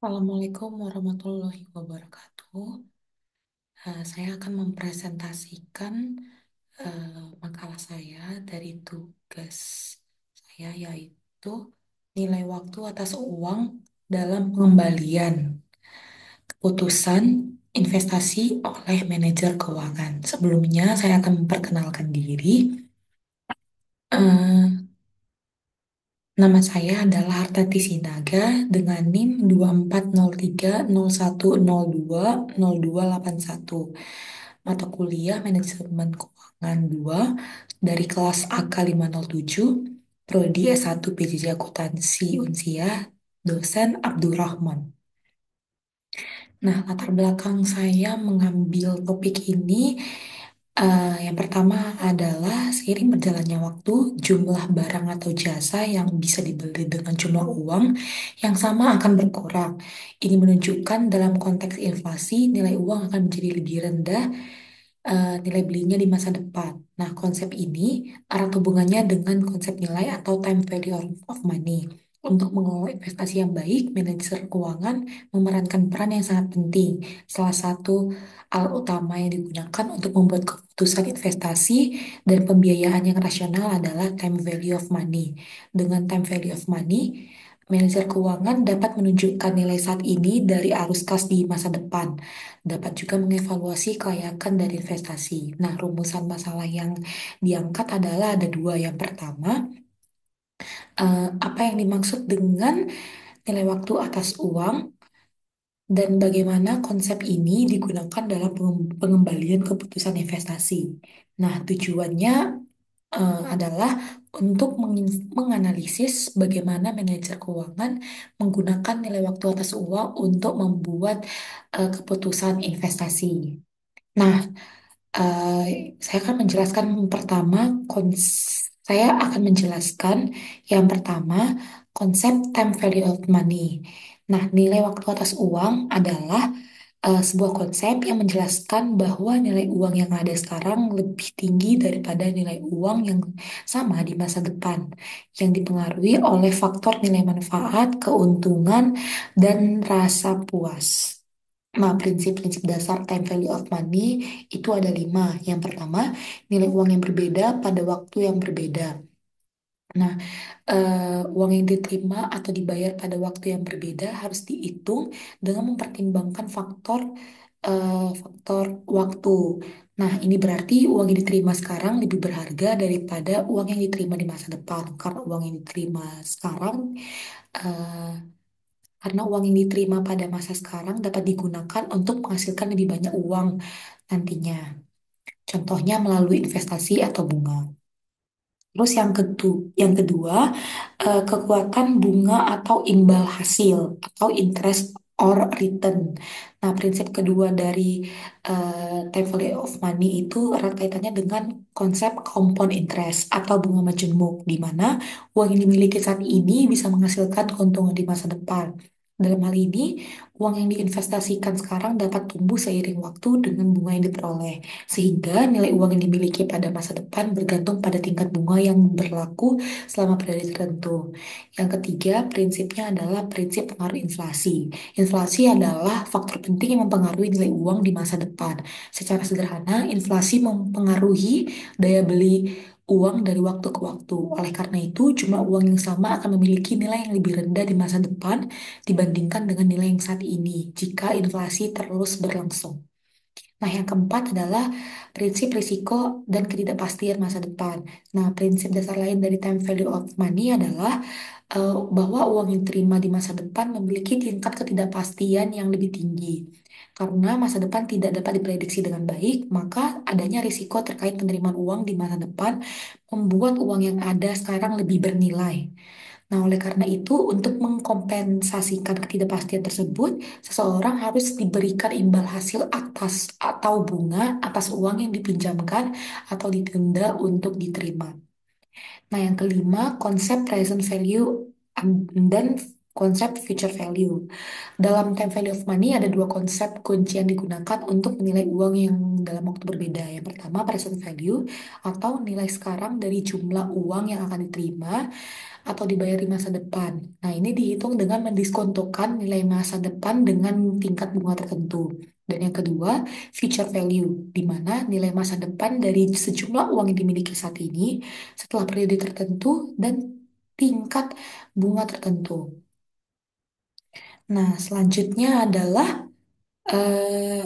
Assalamualaikum warahmatullahi wabarakatuh. Saya akan mempresentasikan makalah saya dari tugas saya yaitu nilai waktu atas uang dalam pengembalian keputusan investasi oleh manajer keuangan. Sebelumnya saya akan memperkenalkan diri. Eh, Nama saya adalah Hartanti Sinaga dengan NIM 240301020281. Mata kuliah Manajemen Keuangan 2 dari kelas AK 507, Prodi S1 PJJ Akuntansi Unsia, dosen Abdurrahman. Nah, latar belakang saya mengambil topik ini, yang pertama adalah seiring berjalannya waktu, jumlah barang atau jasa yang bisa dibeli dengan jumlah uang yang sama akan berkurang. Ini menunjukkan dalam konteks inflasi, nilai uang akan menjadi lebih rendah, nilai belinya di masa depan. Nah, konsep ini erat hubungannya dengan konsep nilai atau time value of money. Untuk mengelola investasi yang baik, manajer keuangan memerankan peran yang sangat penting. Salah satu alat utama yang digunakan untuk membuat keputusan investasi dan pembiayaan yang rasional adalah time value of money. Dengan time value of money, manajer keuangan dapat menunjukkan nilai saat ini dari arus kas di masa depan. Dapat juga mengevaluasi kelayakan dari investasi. Nah, rumusan masalah yang diangkat adalah ada dua. Yang pertama, apa yang dimaksud dengan nilai waktu atas uang dan bagaimana konsep ini digunakan dalam pengembalian keputusan investasi. Nah, tujuannya adalah untuk menganalisis bagaimana manajer keuangan menggunakan nilai waktu atas uang untuk membuat keputusan investasi. Nah, Eh, saya akan menjelaskan pertama, saya akan menjelaskan yang pertama konsep time value of money. Nah, nilai waktu atas uang adalah sebuah konsep yang menjelaskan bahwa nilai uang yang ada sekarang lebih tinggi daripada nilai uang yang sama di masa depan, yang dipengaruhi oleh faktor nilai manfaat, keuntungan, dan rasa puas. Nah, prinsip-prinsip dasar time value of money itu ada lima. Yang pertama, nilai uang yang berbeda pada waktu yang berbeda. Nah, uang yang diterima atau dibayar pada waktu yang berbeda harus dihitung dengan mempertimbangkan faktor waktu. Nah, ini berarti uang yang diterima sekarang lebih berharga daripada uang yang diterima di masa depan. Eh, karena uang yang diterima pada masa sekarang dapat digunakan untuk menghasilkan lebih banyak uang nantinya. Contohnya melalui investasi atau bunga. Terus yang kedua, kekuatan bunga atau imbal hasil atau interest or return. Nah, prinsip kedua dari time value of money itu erat kaitannya dengan konsep compound interest atau bunga majemuk, di mana uang yang dimiliki saat ini bisa menghasilkan keuntungan di masa depan. Dalam hal ini, uang yang diinvestasikan sekarang dapat tumbuh seiring waktu dengan bunga yang diperoleh, sehingga nilai uang yang dimiliki pada masa depan bergantung pada tingkat bunga yang berlaku selama periode tertentu. Yang ketiga, prinsipnya adalah prinsip pengaruh inflasi. Inflasi adalah faktor penting yang mempengaruhi nilai uang di masa depan. Secara sederhana, inflasi mempengaruhi daya beli uang dari waktu ke waktu. Oleh karena itu, jumlah uang yang sama akan memiliki nilai yang lebih rendah di masa depan dibandingkan dengan nilai yang saat ini jika inflasi terus berlangsung. Nah, yang keempat adalah prinsip risiko dan ketidakpastian masa depan. Nah, prinsip dasar lain dari time value of money adalah bahwa uang yang diterima di masa depan memiliki tingkat ketidakpastian yang lebih tinggi. Karena masa depan tidak dapat diprediksi dengan baik, maka adanya risiko terkait penerimaan uang di masa depan membuat uang yang ada sekarang lebih bernilai. Nah, oleh karena itu, untuk mengkompensasikan ketidakpastian tersebut, seseorang harus diberikan imbal hasil atas atau bunga atas uang yang dipinjamkan atau ditunda untuk diterima. Nah, yang kelima, konsep present value dan konsep future value. Dalam time value of money ada dua konsep kunci yang digunakan untuk menilai uang yang dalam waktu berbeda. Yang pertama, present value atau nilai sekarang dari jumlah uang yang akan diterima. atau dibayar di masa depan. Nah, ini dihitung dengan mendiskontokan nilai masa depan dengan tingkat bunga tertentu. Dan yang kedua, future value, di mana nilai masa depan dari sejumlah uang yang dimiliki saat ini setelah periode tertentu dan tingkat bunga tertentu. Nah, selanjutnya adalah eh,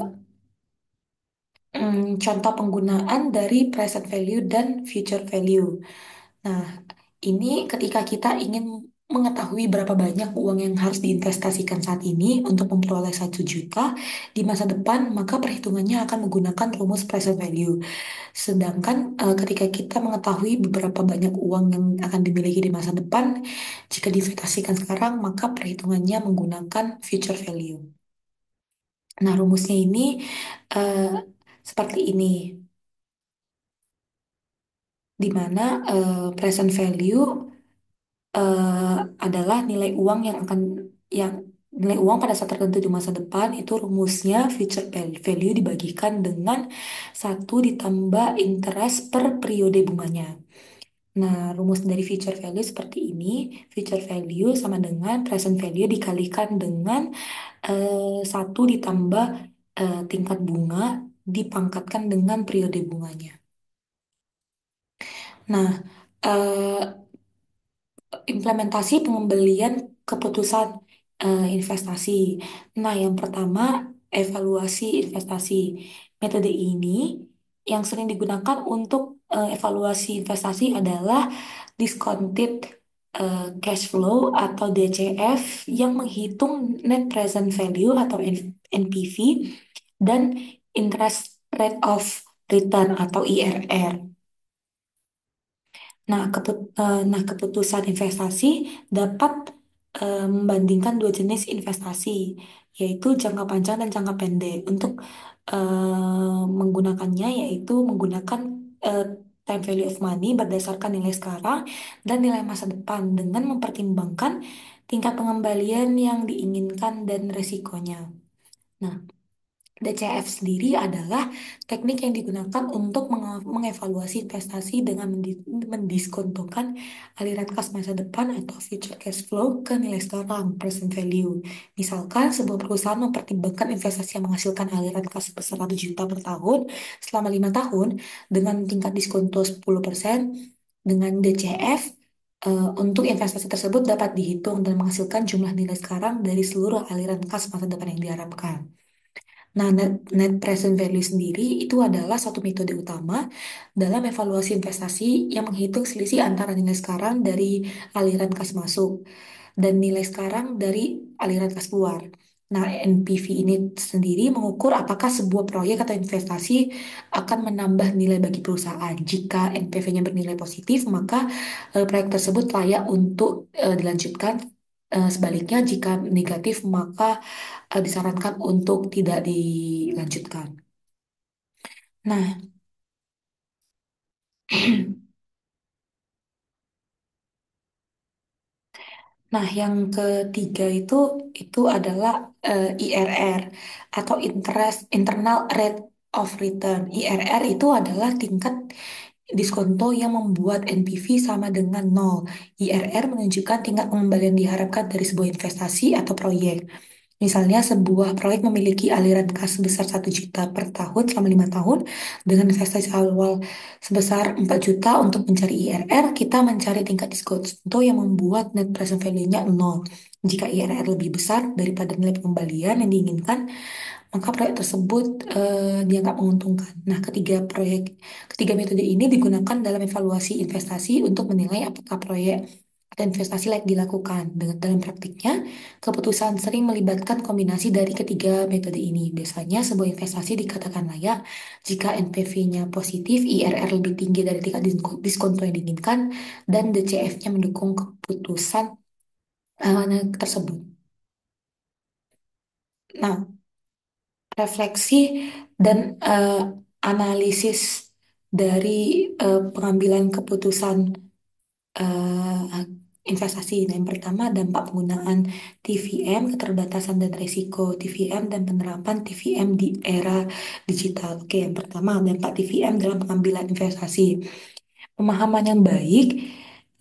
contoh penggunaan dari present value dan future value. Nah, ini ketika kita ingin mengetahui berapa banyak uang yang harus diinvestasikan saat ini untuk memperoleh 1 juta di masa depan, maka perhitungannya akan menggunakan rumus present value. Sedangkan ketika kita mengetahui beberapa banyak uang yang akan dimiliki di masa depan, jika diinvestasikan sekarang, maka perhitungannya menggunakan future value. Nah, rumusnya ini eh, seperti ini, di mana present value adalah nilai uang yang nilai uang pada saat tertentu di masa depan itu rumusnya future value dibagikan dengan 1 ditambah interest per periode bunganya. Nah, rumus dari future value seperti ini. Future value sama dengan present value dikalikan dengan 1 ditambah tingkat bunga dipangkatkan dengan periode bunganya. Nah, eh, implementasi pengembalian keputusan investasi. Nah, yang pertama, evaluasi investasi. Metode ini yang sering digunakan untuk evaluasi investasi adalah discounted cash flow atau DCF yang menghitung net present value atau NPV dan interest rate of return atau IRR. Nah, keputusan investasi dapat membandingkan dua jenis investasi, yaitu jangka panjang dan jangka pendek. Untuk menggunakannya, yaitu menggunakan eh, time value of money berdasarkan nilai sekarang dan nilai masa depan dengan mempertimbangkan tingkat pengembalian yang diinginkan dan resikonya. Nah, DCF sendiri adalah teknik yang digunakan untuk mengevaluasi investasi dengan mendiskontokan aliran kas masa depan atau future cash flow ke nilai sekarang, present value. Misalkan, sebuah perusahaan mempertimbangkan investasi yang menghasilkan aliran kas sebesar 1 juta per tahun selama 5 tahun dengan tingkat diskonto 10% dengan DCF. Untuk investasi tersebut dapat dihitung dan menghasilkan jumlah nilai sekarang dari seluruh aliran kas masa depan yang diharapkan. Nah, net present value sendiri itu adalah satu metode utama dalam evaluasi investasi yang menghitung selisih antara nilai sekarang dari aliran kas masuk dan nilai sekarang dari aliran kas keluar. Nah, NPV ini sendiri mengukur apakah sebuah proyek atau investasi akan menambah nilai bagi perusahaan. Jika NPV-nya bernilai positif, maka proyek tersebut layak untuk dilanjutkan. Sebaliknya, jika negatif, maka disarankan untuk tidak dilanjutkan. Nah, nah, yang ketiga itu adalah IRR atau internal rate of return. IRR itu adalah tingkat diskonto yang membuat NPV sama dengan nol. IRR menunjukkan tingkat pengembalian diharapkan dari sebuah investasi atau proyek. Misalnya sebuah proyek memiliki aliran kas sebesar 1 juta per tahun selama 5 tahun dengan investasi awal sebesar 4 juta untuk mencari IRR, kita mencari tingkat diskonto yang membuat net present value-nya nol. Jika IRR lebih besar daripada nilai pengembalian yang diinginkan, maka proyek tersebut dianggap menguntungkan. Nah, ketiga metode ini digunakan dalam evaluasi investasi untuk menilai apakah proyek atau investasi layak dilakukan. Dalam praktiknya, keputusan sering melibatkan kombinasi dari ketiga metode ini. Biasanya sebuah investasi dikatakan layak jika NPV-nya positif, IRR lebih tinggi dari tingkat diskonto yang diinginkan, dan DCF-nya mendukung keputusan tersebut. Nah, refleksi dan analisis dari pengambilan keputusan investasi. Nah, yang pertama, dampak penggunaan TVM, keterbatasan dan risiko TVM, dan penerapan TVM di era digital. Oke, yang pertama, dampak TVM dalam pengambilan investasi. Pemahaman yang baik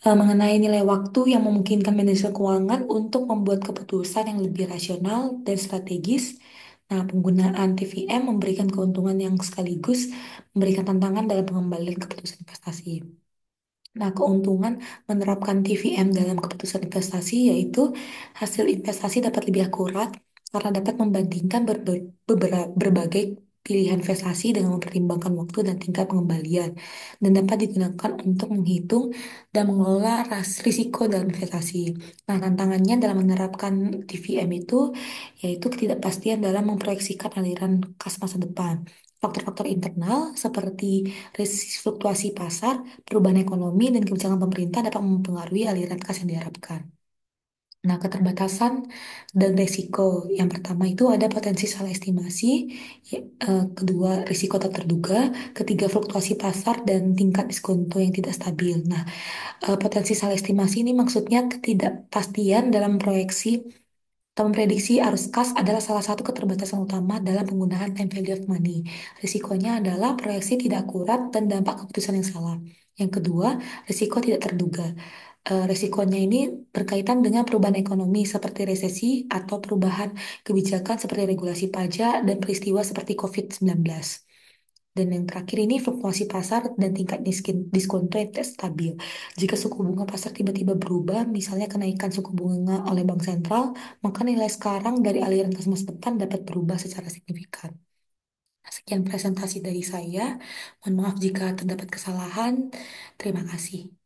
Mengenai nilai waktu yang memungkinkan manajemen keuangan untuk membuat keputusan yang lebih rasional dan strategis. Nah, penggunaan TVM memberikan keuntungan yang sekaligus memberikan tantangan dalam pengembalian keputusan investasi. Nah, keuntungan menerapkan TVM dalam keputusan investasi yaitu hasil investasi dapat lebih akurat karena dapat membandingkan berbagai pilihan investasi dengan mempertimbangkan waktu dan tingkat pengembalian dan dapat digunakan untuk menghitung dan mengelola risiko dalam investasi. Nah, tantangannya dalam menerapkan TVM itu yaitu ketidakpastian dalam memproyeksikan aliran kas masa depan. Faktor-faktor internal seperti fluktuasi pasar, perubahan ekonomi, dan kebijakan pemerintah dapat mempengaruhi aliran kas yang diharapkan. Nah, keterbatasan dan resiko. Yang pertama itu ada potensi salah estimasi, kedua risiko tak terduga, ketiga fluktuasi pasar dan tingkat diskonto yang tidak stabil. Nah, potensi salah estimasi ini maksudnya ketidakpastian dalam proyeksi atau memprediksi arus kas adalah salah satu keterbatasan utama dalam penggunaan time value of money. Risikonya adalah proyeksi tidak akurat dan dampak keputusan yang salah. Yang kedua, risiko tidak terduga. Risikonya ini berkaitan dengan perubahan ekonomi seperti resesi atau perubahan kebijakan seperti regulasi pajak dan peristiwa seperti COVID-19. Dan yang terakhir ini fluktuasi pasar dan tingkat diskonto yang tidak stabil. Jika suku bunga pasar tiba-tiba berubah, misalnya kenaikan suku bunga oleh bank sentral, maka nilai sekarang dari aliran kas masa depan dapat berubah secara signifikan. Sekian presentasi dari saya. Mohon maaf jika terdapat kesalahan. Terima kasih.